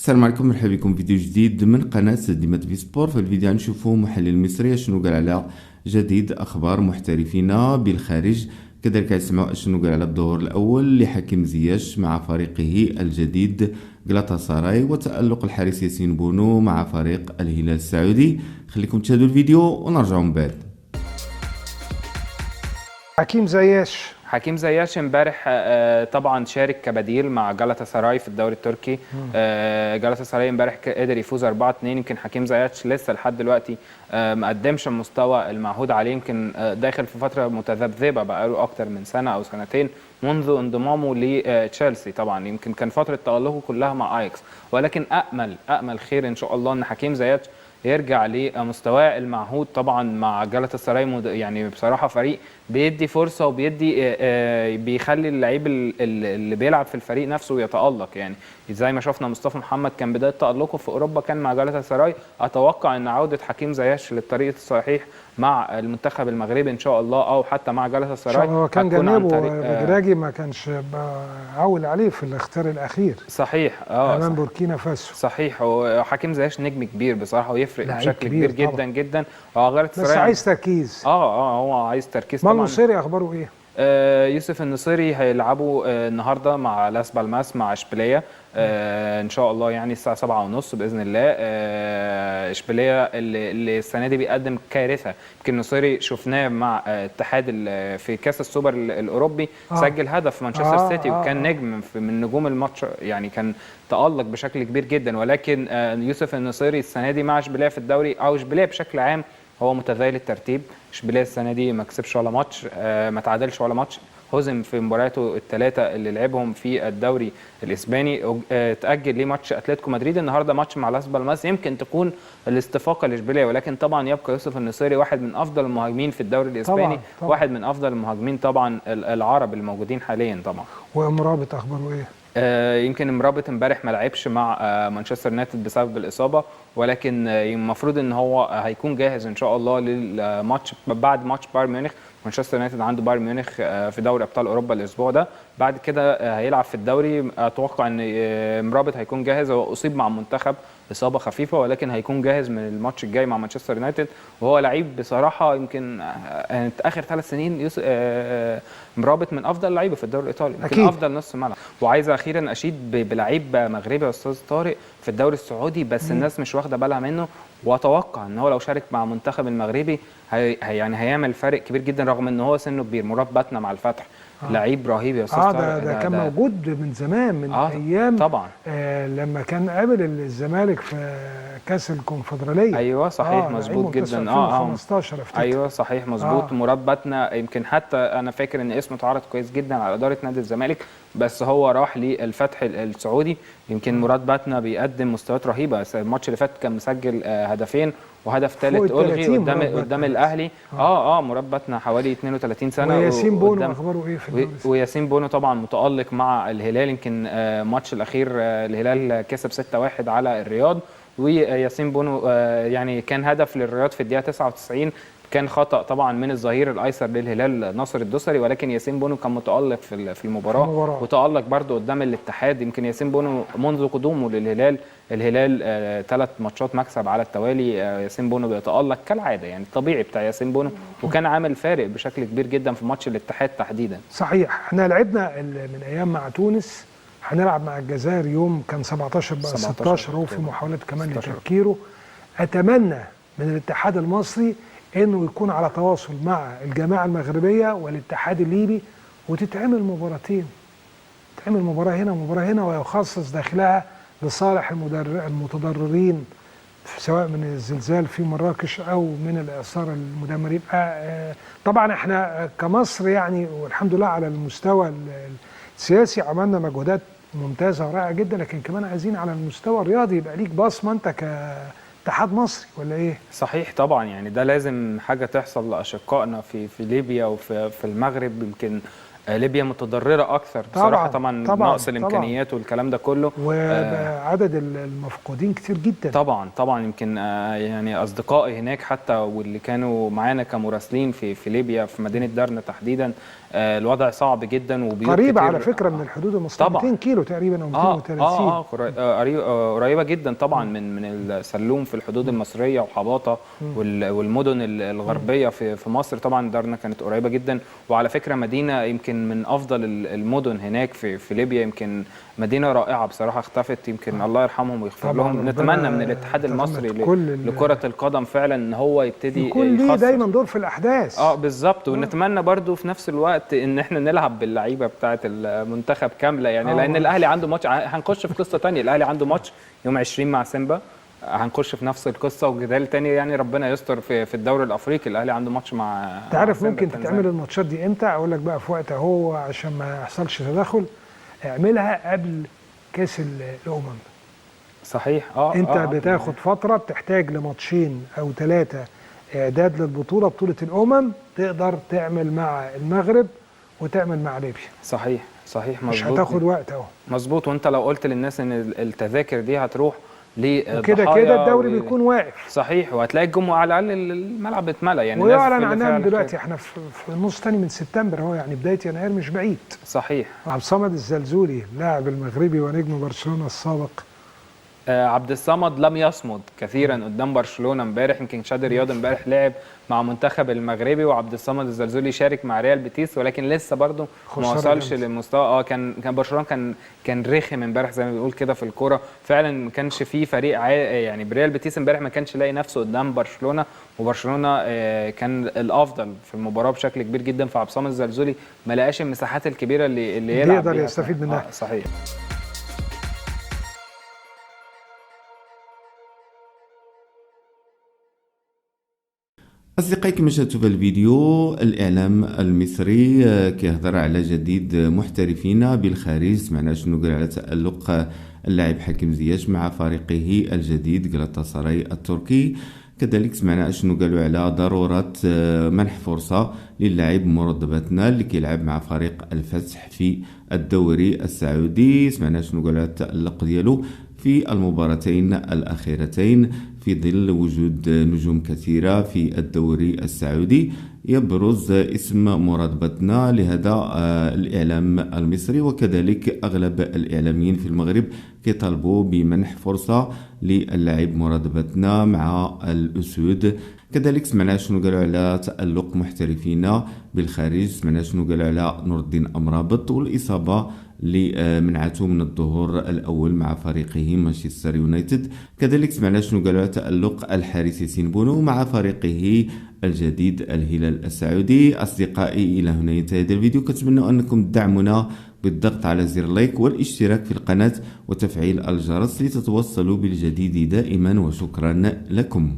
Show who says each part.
Speaker 1: السلام عليكم، مرحبا بكم فيديو جديد من قناة ديما تي في سبور. في الفيديو غنشوفوا محلل مصري شنو قال على جديد اخبار محترفين بالخارج، كذلك نسمعوا شنو قال على الظهور الاول لحكيم زياش مع فريقه الجديد غلاتا ساراي وتألق الحارس ياسين بونو مع فريق الهلال السعودي. خليكم تشاهدوا الفيديو ونرجعوا من بعد.
Speaker 2: حكيم زياش امبارح طبعا شارك كبديل مع جالاتا سراي في الدوري التركي. جالاتا سراي امبارح قدر يفوز 4-2. يمكن حكيم زياش لسه لحد دلوقتي ما قدمش المستوى المعهود عليه، يمكن داخل في فتره متذبذبه بقاله اكتر من سنه او سنتين منذ انضمامه لتشيلسي. طبعا يمكن كان فتره تألقه كلها مع اياكس، ولكن امل خير ان شاء الله ان حكيم زياش يرجع لمستواه المعهود طبعا مع جالاتا سراي. يعني بصراحه فريق بيدي فرصه وبيدي بيخلي اللعيب اللي بيلعب في الفريق نفسه يتألق. يعني زي ما شفنا مصطفى محمد كان بدايه تألقه في اوروبا كان مع جالاتا سراي. اتوقع ان عوده حكيم زياش للطريق الصحيح مع المنتخب المغربي ان شاء الله او حتى مع جالاتا سراي.
Speaker 3: هو كان جانبه بدراجي ما كانش بعول عليه في الاختيار الاخير.
Speaker 2: صحيح
Speaker 3: امام بوركينا فاسو.
Speaker 2: صحيح. وحكيم زياش نجم كبير بصراحه ويفرق بشكل كبير جدا جدا.
Speaker 3: بس عايز تركيز.
Speaker 2: هو عايز تركيز طبعا.
Speaker 3: النصيري اخباره ايه؟
Speaker 2: يوسف النصيري هيلعبوا النهارده مع لاس بالماس مع اشبيليه ان شاء الله، يعني الساعه 7:30 باذن الله. اشبيليه اللي السنه دي بيقدم كارثه. يمكن النصيري شفناه مع اتحاد في كاس السوبر الاوروبي سجل هدف في مانشستر سيتي وكان نجم من نجوم الماتش، يعني كان تألق بشكل كبير جدا. ولكن يوسف النصيري السنه دي مع اشبيليه في الدوري او اشبيليه بشكل عام هو متذيل الترتيب. اشبيليه السنه دي ما كسبش ولا ماتش، ما تعادلش ولا ماتش، هزم في مبارياته الثلاثه اللي لعبهم في الدوري الاسباني. تاجل ليه ماتش اتلتيكو مدريد النهارده، ماتش مع لاس بالماس يمكن تكون الاستفاقه لاشبيليه. ولكن طبعا يبقى يوسف النصيري واحد من افضل المهاجمين في الدوري الاسباني، طبعًا. واحد من افضل المهاجمين طبعا العرب الموجودين حاليا طبعا.
Speaker 3: ومرابط اخباره ايه؟
Speaker 2: يمكن مرابط امبارح ما لعبش مع مانشستر يونايتد بسبب الاصابه، ولكن المفروض ان هو هيكون جاهز ان شاء الله للماتش بعد ماتش بايرن ميونخ. مانشستر يونايتد عنده بايرن ميونخ في دوري ابطال اوروبا الاسبوع ده، بعد كده هيلعب في الدوري. اتوقع ان مرابط هيكون جاهز. هو اصيب مع المنتخب اصابه خفيفه ولكن هيكون جاهز من الماتش الجاي مع مانشستر يونايتد. وهو لعيب بصراحه يمكن اخر 3 سنين مرابط من افضل اللعيبه في الدوري الايطالي، يمكن افضل نص ملعب. وعايز اخيرا اشيد بلعيب مغربي يا استاذ طارق في الدوري السعودي، بس الناس مش واخده بالها منه. واتوقع ان هو لو شارك مع المنتخب المغربي يعني هيعمل فرق كبير جدا رغم ان هو سنه كبير. مراد باتنا مع الفتح لعيب رهيب يا استاذ طارق.
Speaker 3: ده كان موجود من زمان، من ايام
Speaker 2: طبعا
Speaker 3: لما كان قابل الزمالك في كاس الكونفدراليه.
Speaker 2: ايوه صحيح مظبوط جدا.
Speaker 3: 2015 افتكر.
Speaker 2: ايوه صحيح مظبوط. مراد باتنا يمكن حتى انا فاكر ان اسمه اتعرض كويس جدا على اداره نادي الزمالك، بس هو راح للفتح السعودي. يمكن مراد باتنا بيقدم مستويات رهيبه. الماتش اللي فات كان مسجل هدفين وهدف ثالث الغي قدام الاهلي. مراد باتنا حوالي 32 سنه.
Speaker 3: وياسين بونو اخباره ايه في الدوري؟
Speaker 2: وياسين بونو طبعا متالق مع الهلال. يمكن الماتش الاخير الهلال كسب 6-1 على الرياض، وياسين بونو يعني كان هدف للرياض في الدقيقه 99. كان خطأ طبعا من الظهير الايسر للهلال ناصر الدوسري، ولكن ياسين بونو كان متألق في المباراه وتألق برده قدام الاتحاد. يمكن ياسين بونو منذ قدومه للهلال 3 ماتشات مكسب على التوالي. ياسين بونو بيتألق كالعاده، يعني الطبيعي بتاع ياسين بونو، وكان عامل فارق بشكل كبير جدا في ماتش الاتحاد تحديدا.
Speaker 3: صحيح. احنا لعبنا من ايام مع تونس، هنلعب مع الجزائر يوم كان 17 بقى 16 اهو في محاولات كمان لتفكيره. اتمنى من الاتحاد المصري انه يكون على تواصل مع الجماعه المغربيه والاتحاد الليبي وتتعمل مباراتين، تتعمل مباراه هنا ومباراه هنا، ويخصص داخلها لصالح المتضررين سواء من الزلزال في مراكش او من الاعصار المدمر. يبقى طبعا احنا كمصر يعني والحمد لله على المستوى السياسي عملنا مجهودات ممتازه ورائعه جدا، لكن كمان عايزين على المستوى الرياضي يبقى ليك بصمه انت اتحاد مصري ولا ايه؟
Speaker 2: صحيح طبعا. يعني ده لازم حاجه تحصل لاشقائنا في ليبيا وفي المغرب. يمكن ليبيا متضرره اكثر
Speaker 3: طبعا
Speaker 2: بصراحه، طبعا
Speaker 3: طبعا
Speaker 2: نقص الامكانيات والكلام ده كله،
Speaker 3: وعدد المفقودين كتير جدا.
Speaker 2: طبعا يمكن يعني اصدقائي هناك حتى واللي كانوا معانا كمراسلين في ليبيا في مدينه درنا تحديدا، الوضع صعب جدا وبيوت
Speaker 3: قريبه
Speaker 2: كتير
Speaker 3: على فكره من الحدود المصريه، 200 كيلو تقريبا او 230.
Speaker 2: قريبه جدا طبعا من السلوم في الحدود المصريه وحباطه والمدن الغربيه في مصر. طبعا درنا كانت قريبه جدا، وعلى فكره مدينه يمكن من افضل المدن هناك في ليبيا، يمكن مدينه رائعه بصراحه، اختفت يمكن الله يرحمهم ويغفر لهم. نتمنى من الاتحاد المصري لكره القدم فعلا ان هو يبتدي
Speaker 3: يكون ليه دايما دور في الاحداث.
Speaker 2: بالظبط. ونتمنى برضو في نفس الوقت ان احنا نلعب باللعيبه بتاعه المنتخب كامله يعني، لان الاهلي عنده ماتش، هنخش في قصه ثانيه، الاهلي عنده ماتش يوم 20 مع سيمبا، هنخش في نفس القصه وجدال تاني يعني، ربنا يستر في الدوري الافريقي. الاهلي عنده ماتش مع
Speaker 3: تعرف ممكن تتعمل الماتشات دي امتى؟ اقول لك بقى في وقت اهو عشان ما يحصلش تدخل، اعملها قبل كاس الامم.
Speaker 2: صحيح.
Speaker 3: انت بتاخد فتره، بتحتاج لماتشين او 3 اعداد للبطوله، بطوله الامم، تقدر تعمل مع المغرب وتعمل مع ليبيا.
Speaker 2: صحيح مظبوط،
Speaker 3: مش هتاخد وقت اهو.
Speaker 2: مظبوط. وانت لو قلت للناس ان التذاكر دي هتروح
Speaker 3: وكده الدوري بيكون واقف.
Speaker 2: صحيح. وهتلاقي الجمعه على الاقل الملعب اتملى يعني،
Speaker 3: ويعلن عنها دلوقتي، احنا في النص الثاني من سبتمبر اهو، يعني بدايه يناير مش بعيد.
Speaker 2: صحيح.
Speaker 3: عبد الصمد الزلزولي اللاعب المغربي ونجم برشلونه السابق،
Speaker 2: عبد الصمد لم يصمد كثيرا قدام برشلونه امبارح، يمكن شادي رياض امبارح لعب مع منتخب المغربي، وعبد الصمد الزلزولي شارك مع ريال بيتيس، ولكن لسه برضه ما وصلش للمستوى. كان برشلونه كان رخم امبارح زي ما بنقول كده في الكوره فعلا، ما كانش فيه فريق يعني بريال بيتيس امبارح ما كانش لاقي نفسه قدام برشلونه، وبرشلونه كان الافضل في المباراه بشكل كبير جدا، فعبد الصمد الزلزولي ما لقاش المساحات الكبيره اللي يلعب
Speaker 3: يقدر يستفيد منها.
Speaker 2: صحيح.
Speaker 1: أصدقائي كما شاهدتوا في الفيديو، الإعلام المصري كيهضر على جديد محترفين بالخارج. سمعنا شنو قال على تألق اللاعب حكيم زياش مع فريقه الجديد غلطاسراي التركي. كذلك سمعنا شنو قالوا على ضرورة منح فرصة للاعب مراد باتنا اللي كيلعب مع فريق الفتح في الدوري السعودي. سمعنا شنو قالوا على التألق ديالو في المباراتين الأخيرتين في ظل وجود نجوم كثيرة في الدوري السعودي. يبرز اسم مراد باتنا لهذا الإعلام المصري، وكذلك أغلب الإعلاميين في المغرب كيطالبوا بمنح فرصة للاعب مراد باتنا مع الأسود. كذلك سمعنا شنو قالوا على تألق محترفين بالخارج. سمعنا شنو قالوا على نور الدين أمرابط والإصابة اللي منعته من الظهور الأول مع فريقه مانشستر يونايتد. كذلك سمعنا شنو قالوا على تألق الحارس ياسين بونو مع فريقه الجديد الهلال السعودي. أصدقائي إلى هنا ينتهي هذا الفيديو، كنتمنى أنكم تدعمونا بالضغط على زر لايك والاشتراك في القناة وتفعيل الجرس لتتوصلوا بالجديد دائما، وشكرا لكم.